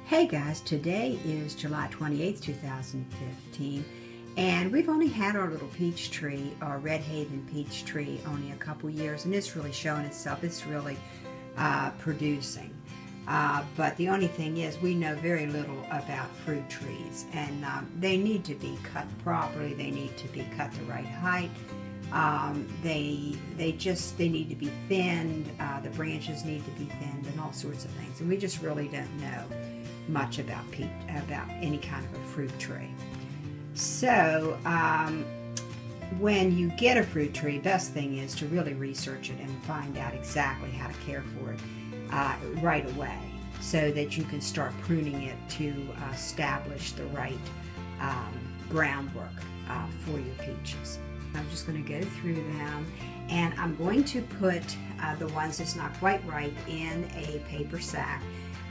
Hey guys, today is July 28th, 2015, and we've only had our little peach tree, our Red Haven peach tree, only a couple years, and it's really showing itself. It's really producing. But the only thing is, we know very little about fruit trees, and they need to be cut properly. They need to be cut the right height. They need to be thinned. The branches need to be thinned, and all sorts of things. And we just really don't know much about any kind of a fruit tree. So when you get a fruit tree, best thing is to really research it and find out exactly how to care for it right away, so that you can start pruning it to establish the right groundwork for your peaches. I'm just going to go through them, and I'm going to put the ones that's not quite right in a paper sack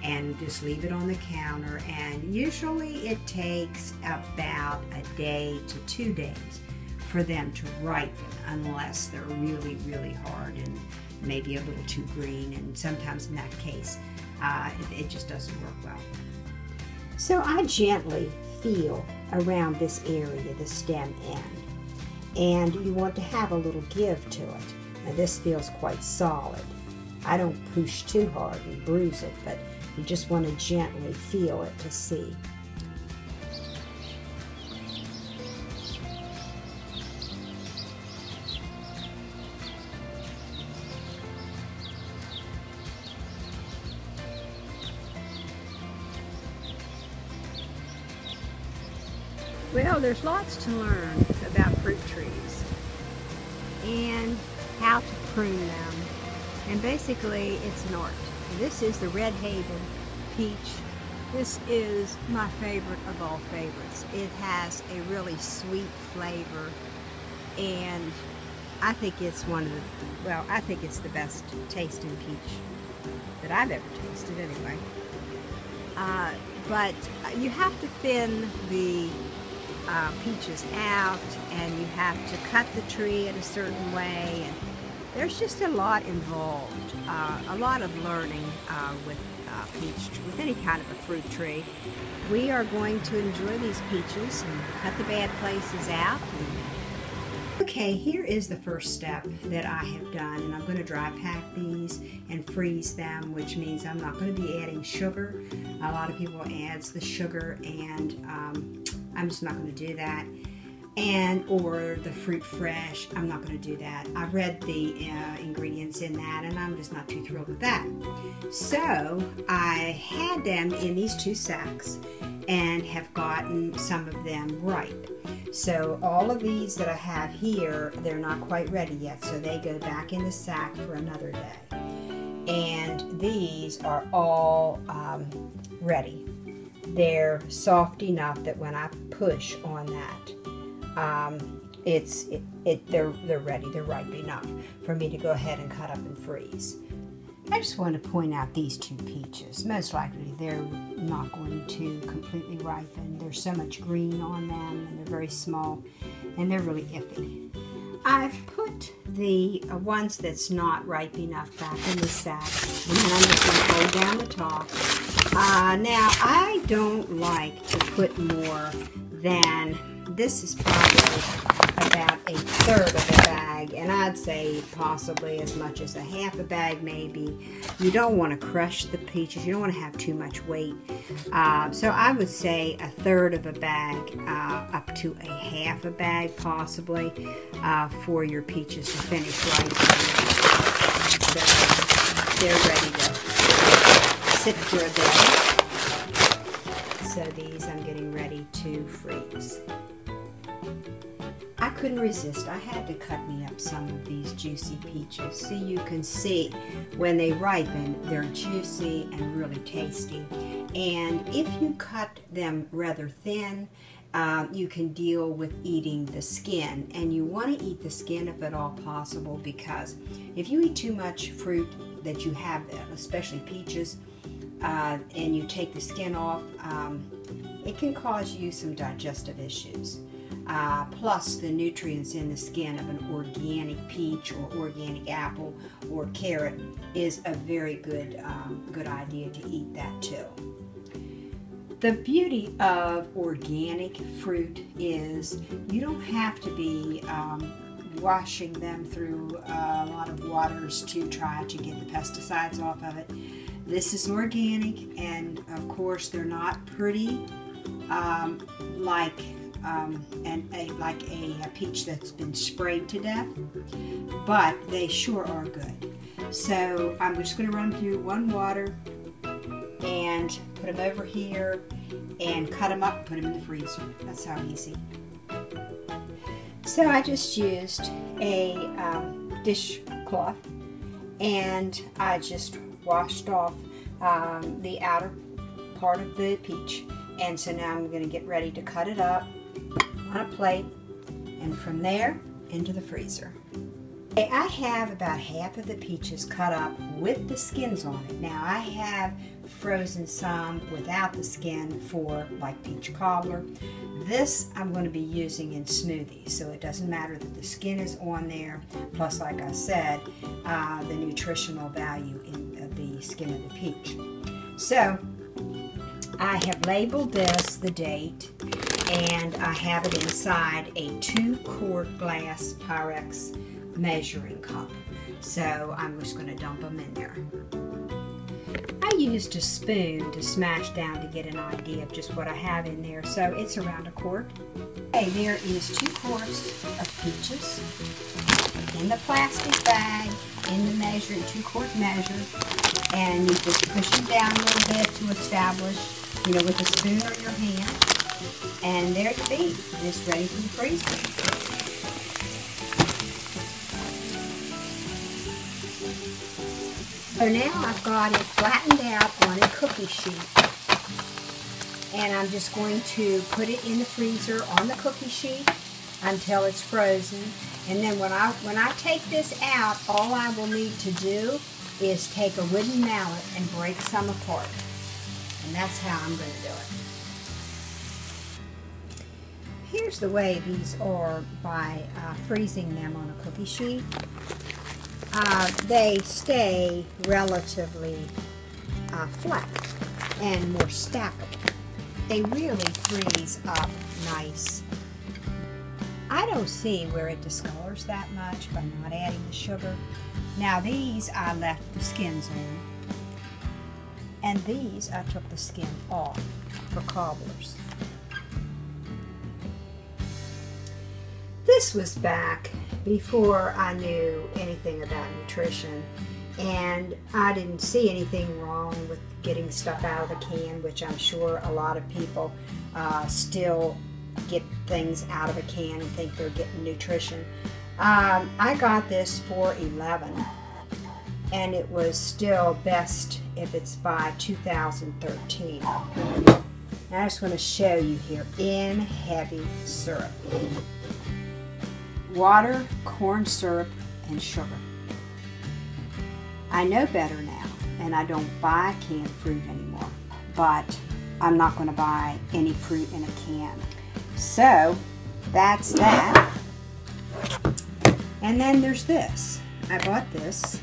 and just leave it on the counter. And usually it takes about a day to 2 days for them to ripen, unless they're really, really hard and maybe a little too green, and sometimes in that case it just doesn't work well. So I gently feel around this area, the stem end, and you want to have a little give to it. Now this feels quite solid. I don't push too hard and bruise it, but you just want to gently feel it to see. Well, there's lots to learn about fruit trees and how to prune them, and basically it's an art. This is the Red Haven peach. This is my favorite of all favorites. It has a really sweet flavor, and I think it's I think it's the best tasting peach that I've ever tasted anyway. But you have to thin the peaches out, and you have to cut the tree in a certain way, and there's just a lot involved, a lot of learning with with any kind of a fruit tree. We are going to enjoy these peaches and cut the bad places out. Okay, here is the first step that I have done, and I'm going to dry pack these and freeze them, which means I'm not going to be adding sugar. A lot of people adds the sugar, and I'm just not going to do that. Or the fruit fresh, I'm not going to do that. I've read the ingredients in that, and I'm just not too thrilled with that. So I had them in these 2 sacks and have gotten some of them ripe. So all of these that I have here, they're not quite ready yet, so they go back in the sack for another day. And these are all ready. They're soft enough that when I push on that, they're ready, they're ripe enough for me to go ahead and cut up and freeze. I just want to point out these 2 peaches. Most likely they're not going to completely ripen. There's so much green on them, and they're very small, and they're really iffy. I've put the ones that's not ripe enough back in the sack, and then I'm just going to fold down the top. Now, I don't like to put more than, this is probably about a third of a bag, and I'd say possibly as much as a half a bag maybe. You don't want to crush the peaches. You don't want to have too much weight. So I would say a third of a bag up to a half a bag possibly for your peaches to finish right. So they're ready to sit for a day. So these I'm getting ready to freeze. I couldn't resist. I had to cut me up some of these juicy peaches. So you can see when they ripen, they're juicy and really tasty. And if you cut them rather thin, you can deal with eating the skin. And you want to eat the skin if at all possible, because if you eat too much fruit that you have, especially peaches, and you take the skin off, it can cause you some digestive issues. Plus the nutrients in the skin of an organic peach or organic apple or carrot is a very good idea to eat that too. The beauty of organic fruit is you don't have to be washing them through a lot of waters to try to get the pesticides off of it. This is organic, and of course they're not pretty like a peach that's been sprayed to death, but they sure are good. So I'm just going to run through one water and put them over here and cut them up, put them in the freezer. That's how easy. So I just used a dishcloth, and I just washed off the outer part of the peach, and so now I'm going to get ready to cut it up on a plate, and from there into the freezer. Okay, I have about half of the peaches cut up with the skins on it. Now I have frozen some without the skin for like peach cobbler. This I'm going to be using in smoothies, so it doesn't matter that the skin is on there. Plus, like I said, the nutritional value in the skin of the peach. So I have labeled this, the date, and I have it inside a 2-quart glass Pyrex measuring cup. So I'm just going to dump them in there. I used a spoon to smash down to get an idea of just what I have in there. So it's around 1 quart. Okay, there is 2 quarts of peaches in the plastic bag in the measure, 2-quart measure, and you just push them down a little bit to establish, you know, with a spoon or your hand. And there you be. It's ready for the freezer. So now I've got it flattened out on a cookie sheet, and I'm just going to put it in the freezer on the cookie sheet until it's frozen. And then when I take this out, all I will need to do is take a wooden mallet and break some apart. And that's how I'm going to do it. Here's the way these are by freezing them on a cookie sheet. They stay relatively flat and more stackable. They really freeze up nice. I don't see where it discolors that much by not adding the sugar. Now these I left the skins on, and these I took the skin off for cobblers. This was back before I knew anything about nutrition, and I didn't see anything wrong with getting stuff out of the can, which I'm sure a lot of people still get things out of a can and think they're getting nutrition. I got this for $11, and it was still best if it's by 2013. Now I just want to show you here in heavy syrup. Water, corn syrup, and sugar. I know better now, and I don't buy canned fruit anymore, but I'm not going to buy any fruit in a can. So that's that. And then there's this. I bought this.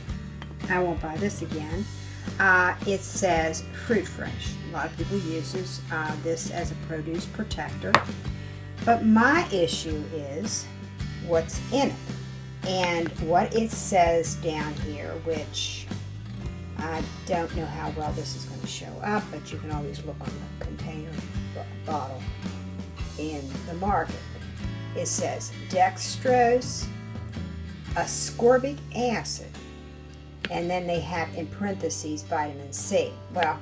I won't buy this again. It says Fruit Fresh. A lot of people use this as a produce protector. But my issue is what's in it. And what it says down here, which I don't know how well this is going to show up, but you can always look on the container bottle in the market. It says dextrose, ascorbic acid, and then they have in parentheses vitamin C. Well,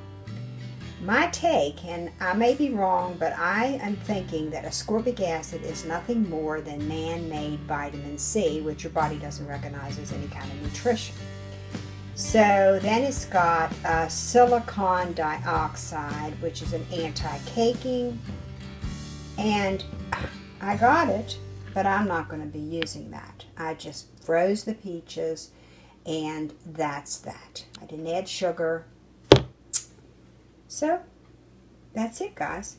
my take, and I may be wrong, but I am thinking that ascorbic acid is nothing more than man-made vitamin C, which your body doesn't recognize as any kind of nutrition. So then it's got silicon dioxide, which is an anti-caking, and I got it, but I'm not going to be using that. I just froze the peaches, and that's that. I didn't add sugar. So, that's it, guys.